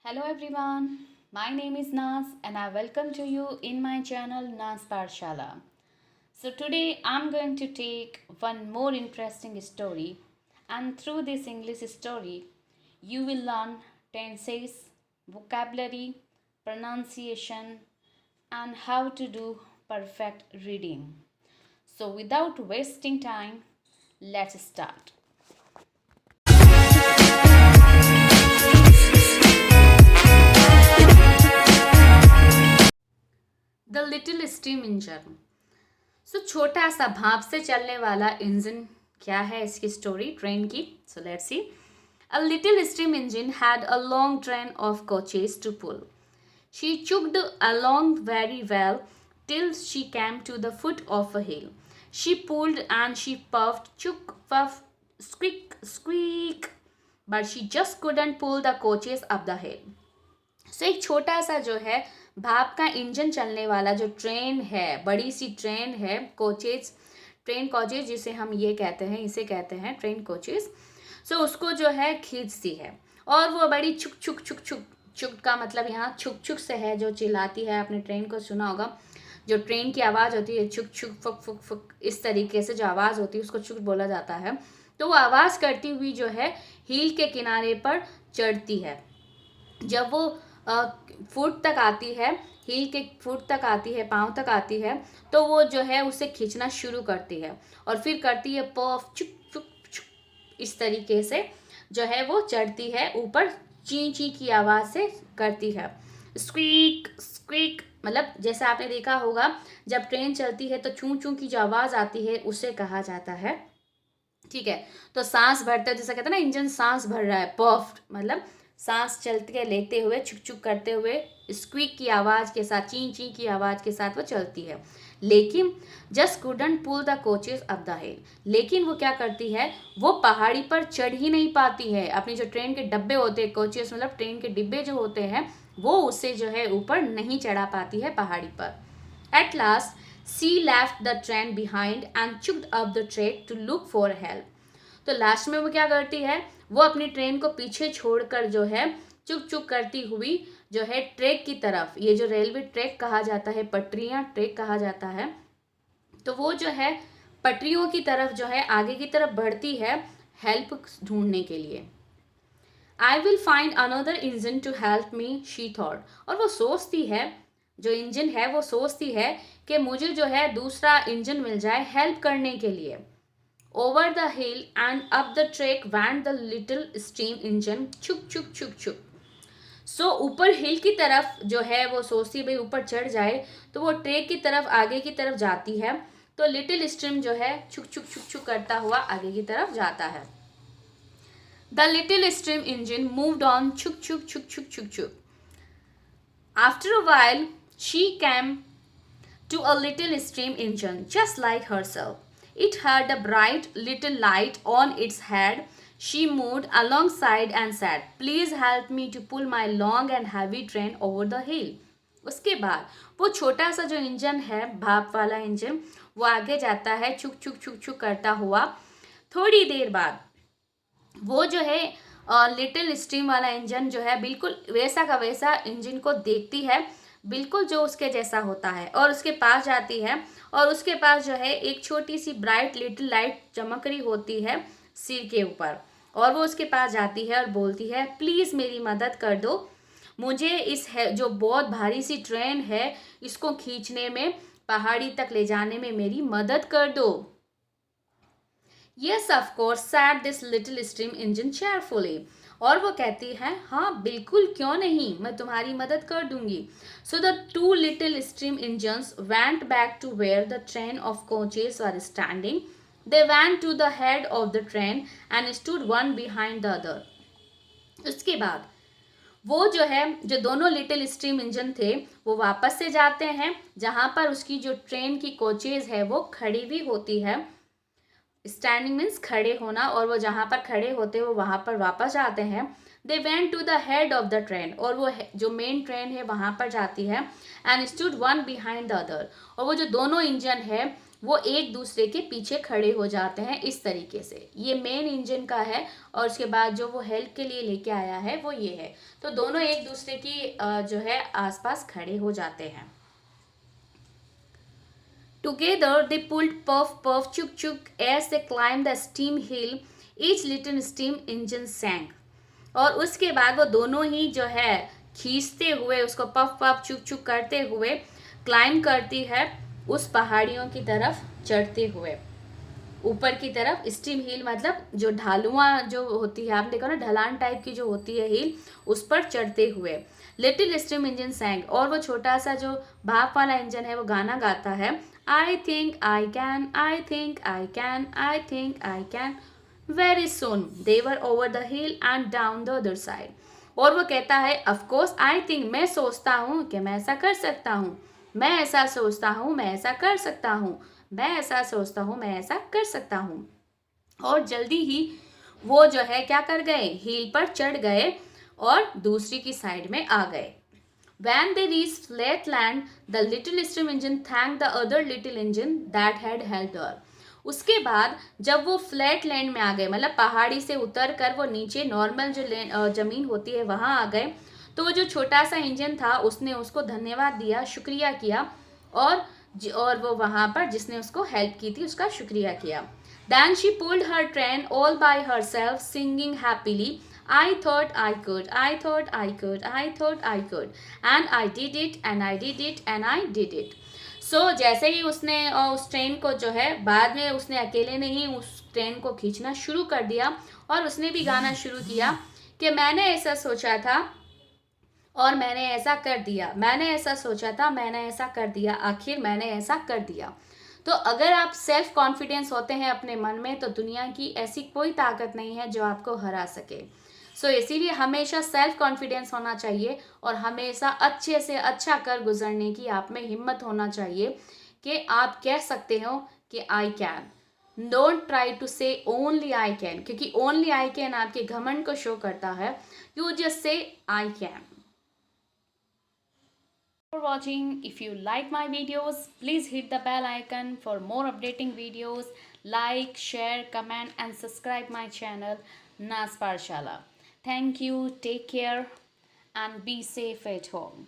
Hello everyone, my name is Naz and I welcome to you in my channel Naz Parshala. So today I'm going to take one more interesting story, and through this English story you will learn tenses, vocabulary, pronunciation and how to do perfect reading. So without wasting time, let's start. The Little Steam Engine. सो छोटा सा भाप से चलने वाला engine क्या है इसकी story train की. So let's see. A little steam engine had a long train of coaches to pull. She chugged along very well till she came to the foot of a hill. She pulled and she puffed, chuk, puff, squeak, squeak, but she just couldn't pull the coaches up the hill. सो एक छोटा सा जो है भाप का engine चलने वाला जो ट्रेन है, बड़ी सी ट्रेन है, कोचेज, ट्रेन कोचेज जिसे हम ये कहते हैं, इसे कहते हैं ट्रेन कोचेज. सो उसको जो है खींचती है और वो बड़ी छुक छुक छुक छुक, छुक का मतलब यहाँ छुक छुक से है, जो चिल्लाती है. आपने ट्रेन को सुना होगा, जो ट्रेन की आवाज़ होती है छुक छुक फुक फुक फुक, इस तरीके से जो आवाज़ होती है उसको छुक बोला जाता है. तो वो आवाज़ करती हुई जो है हील के किनारे पर चढ़ती है. जब वो फुट तक आती है, हील के फुट तक आती है, पाँव तक आती है, तो वो जो है उसे खींचना शुरू करती है और फिर करती है पफ चुक चुक चुक, इस तरीके से जो है वो चढ़ती है ऊपर, ची ची की आवाज़ से करती है. स्क्वीक स्क्वीक मतलब जैसे आपने देखा होगा जब ट्रेन चलती है तो चूं चूं की जो आवाज़ आती है उसे कहा जाता है. ठीक है, तो सांस भरते जैसा कहते हैं ना, इंजन सांस भर रहा है, पफ मतलब सांस चलते के लेते हुए, छुक छुक करते हुए, स्क्वीक की आवाज़ के साथ, ची ची की आवाज़ के साथ वो चलती है. लेकिन just couldn't pull the coaches up the hill. लेकिन वो क्या करती है, वो पहाड़ी पर चढ़ ही नहीं पाती है. अपनी जो ट्रेन के डब्बे होते हैं, कोचेस मतलब ट्रेन के डिब्बे जो होते हैं, वो उससे जो है ऊपर नहीं चढ़ा पाती है पहाड़ी पर. At last she left the train behind and chugged up the track to look for help. तो लास्ट में वो क्या करती है, वो अपनी ट्रेन को पीछे छोड़कर जो है चुक चुक करती हुई जो है ट्रैक की तरफ, ये जो रेलवे ट्रैक कहा जाता है, पटरियां ट्रैक कहा जाता है, तो वो जो है पटरियों की तरफ जो है आगे की तरफ बढ़ती है हेल्प ढूंढने के लिए. I will find another engine to help me she thought. और वो सोचती है, जो इंजन है वो सोचती है कि मुझे जो है दूसरा इंजन मिल जाए हेल्प करने के लिए. Over the hill and up the track went the little steam engine, chuk chuk chuk chuk. So ऊपर हिल की तरफ जो है वो सोचती है भाई ऊपर चढ़ जाए, तो वो ट्रैक की तरफ आगे की तरफ जाती है, तो लिटिल स्ट्रीम जो है छुक छुक छुक छुक करता हुआ आगे की तरफ जाता है. The little steam engine moved on, chuk chuk chuk chuk chuk chuk. After a while, she came to a little steam engine just like herself. It had a bright little light on its head. She moved alongside and said, "Please help me to pull my long and heavy train over the hill." उसके बाद वो छोटा सा जो engine है, भाप वाला engine, वो आगे जाता है छुक छुक छुक छुक करता हुआ. थोड़ी देर बाद वो जो है लिटिल स्टीम वाला इंजन जो है बिल्कुल वैसा का वैसा इंजन को देखती है, बिल्कुल जो उसके जैसा होता है, और उसके पास जाती है और उसके पास जो है एक छोटी सी ब्राइट लिटिल लाइट चमक रही होती है सिर के ऊपर, और वो उसके पास जाती है और बोलती है, प्लीज़ मेरी मदद कर दो, मुझे इस है जो बहुत भारी सी ट्रेन है इसको खींचने में, पहाड़ी तक ले जाने में मेरी मदद कर दो. Yes, of course, said this little steam engine cheerfully. और वो कहती है, हाँ बिल्कुल, क्यों नहीं, मैं तुम्हारी मदद कर दूंगी. So the two little steam engines went back to where the train of coaches were standing. They went to the head of the train and stood one behind the other. उसके बाद वो जो है, जो दोनों लिटिल स्टीम इंजन थे, वो वापस से जाते हैं जहाँ पर उसकी जो ट्रेन की कोचेज है वो खड़ी हुई होती है. स्टैंडिंग मीन्स खड़े होना, और वो जहाँ पर खड़े होते हैं वो वहाँ पर वापस आते हैं. They went to the head of the train, और वो जो मेन ट्रेन है वहाँ पर जाती है. And stood one behind the other, और वो जो दोनों इंजन है वो एक दूसरे के पीछे खड़े हो जाते हैं इस तरीके से। ये मेन इंजन का है और उसके बाद जो वो हेल्प के लिए लेके आया है वो ये है। तो दोनों एक दूसरे की जो है आसपास खड़े हो जाते हैं। Together they pulled puff puff chuk chuk as they climbed the steam hill. Each little steam engine sang. और उसके बाद वो दोनों ही जो है खींचते हुए उसको पफ पफ चुक चुक करते हुए क्लाइम करती है उस पहाड़ियों की तरफ चढ़ते हुए ऊपर की तरफ। स्टीम हिल मतलब जो ढालुआं जो होती है, आप देखो ना ढलान टाइप की जो होती है हिल, उस पर चढ़ते हुए। लिटिल स्टीम इंजन सैंग, और वो छोटा सा जो भाप वाला इंजन है वो गाना गाता है, I think I can, I think I can, I think I can. Very soon they were over the hill and down the other side. और वो कहता है ऑफकोर्स आई थिंक, मैं सोचता हूँ कि मैं ऐसा कर सकता हूँ, मैं ऐसा सोचता हूँ मैं ऐसा कर सकता हूँ, मैं ऐसा सोचता हूँ मैं ऐसा कर सकता हूँ। और जल्दी ही वो जो है क्या कर गए, हिल पर चढ़ गए और दूसरी की साइड में आ गए। When they reached flat land, the little steam engine thanked the other little engine that had helped her. उसके बाद जब वो फ्लैट लैंड में आ गए, मतलब पहाड़ी से उतर कर वो नीचे नॉर्मल जो जमीन होती है वहां आ गए, तो वो जो छोटा सा इंजन था उसने उसको धन्यवाद दिया, शुक्रिया किया, और वो वहां पर जिसने उसको हेल्प की थी उसका शुक्रिया किया। Then she pulled her train all by herself, singing happily, I thought I could, I thought I could, I thought I could, and I did it, and I did it, and I did it. जैसे ही उसने उस train को जो है बाद में उसने अकेले नहीं उस ट्रेन को खींचना शुरू कर दिया और उसने भी गाना शुरू किया कि मैंने ऐसा सोचा था और मैंने ऐसा कर दिया, मैंने ऐसा सोचा था मैंने ऐसा कर दिया, आखिर मैंने ऐसा कर दिया। तो अगर आप सेल्फ कॉन्फिडेंस होते हैं अपने मन में तो दुनिया की ऐसी कोई ताकत नहीं है जो आपको हरा सके। इसीलिए हमेशा सेल्फ कॉन्फिडेंस होना चाहिए और हमेशा अच्छे से अच्छा कर गुजरने की आप में हिम्मत होना चाहिए कि आप कह सकते हो कि I can. Don't try to say only I can, क्योंकि ओनली आई कैन आपके घमंड को शो करता है। You just say I can. For watching. If you like my videos, please hit the bell icon for more updating videos. Like, share, comment and subscribe my channel Nas Parshala. Thank you, take care and be safe at home.